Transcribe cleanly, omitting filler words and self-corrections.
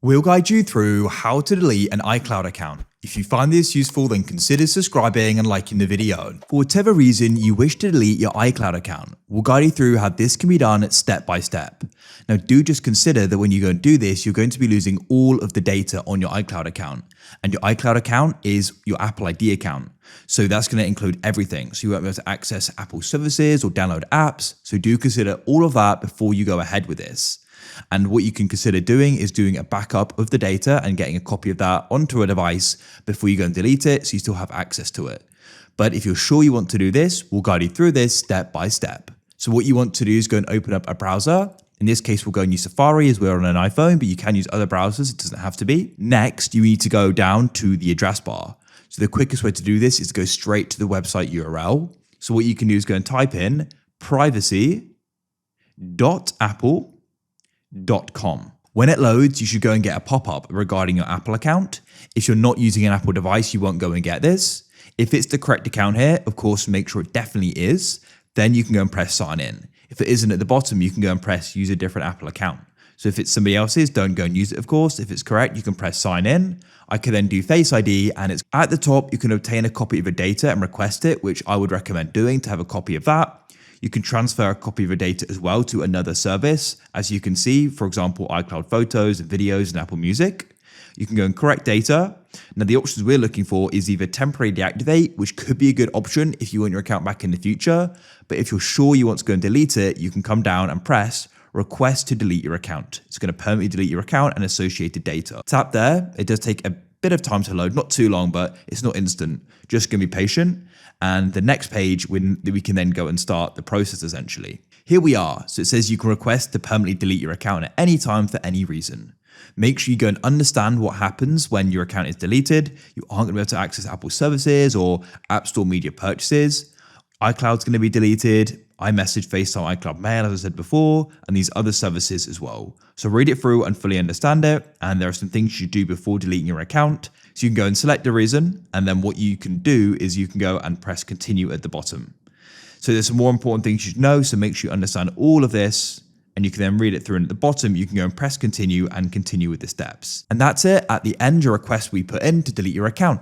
We'll guide you through how to delete an iCloud account. If you find this useful, then consider subscribing and liking the video. For whatever reason you wish to delete your iCloud account, we'll guide you through how this can be done step by step. Now do just consider that when you go and do this, you're going to be losing all of the data on your iCloud account. And your iCloud account is your Apple ID account. So that's going to include everything. So you won't be able to access Apple services or download apps. So do consider all of that before you go ahead with this. And what you can consider doing is doing a backup of the data and getting a copy of that onto a device before you go and delete it so you still have access to it. But if you're sure you want to do this, we'll guide you through this step by step. So what you want to do is go and open up a browser. In this case, we'll go and use Safari as we're on an iPhone, but you can use other browsers. It doesn't have to be. Next, you need to go down to the address bar. So the quickest way to do this is to go straight to the website URL. So what you can do is go and type in privacy.apple.com. When it loads, you should go and get a pop-up regarding your Apple account. If you're not using an Apple device, you won't go and get this. If it's the correct account here, of course, make sure it definitely is. Then you can go and press sign in. If it isn't at the bottom, you can go and press use a different Apple account. So if it's somebody else's, don't go and use it, of course. If it's correct, you can press sign in. I can then do Face ID, and it's at the top, you can obtain a copy of your data and request it, which I would recommend doing to have a copy of that. You can transfer a copy of your data as well to another service. As you can see, for example, iCloud Photos and Videos and Apple Music. You can go and correct data. Now the options we're looking for is either temporary deactivate, which could be a good option if you want your account back in the future. But if you're sure you want to go and delete it, you can come down and press request to delete your account. It's going to permanently delete your account and associated data. Tap there. It does take a bit of time to load, not too long, but it's not instant. Just going to be patient. And the next page, we can then go and start the process essentially. Here we are. So it says you can request to permanently delete your account at any time for any reason. Make sure you go and understand what happens when your account is deleted. You aren't going to be able to access Apple services or App Store media purchases. iCloud's going to be deleted. iMessage, FaceTime, iCloud Mail, as I said before, and these other services as well. So read it through and fully understand it. And there are some things you do before deleting your account. So you can go and select the reason. And then what you can do is you can go and press continue at the bottom. So there's some more important things you should know. So make sure you understand all of this. And you can then read it through, and at the bottom, you can go and press continue with the steps. And that's it. At the end, your request we put in to delete your account.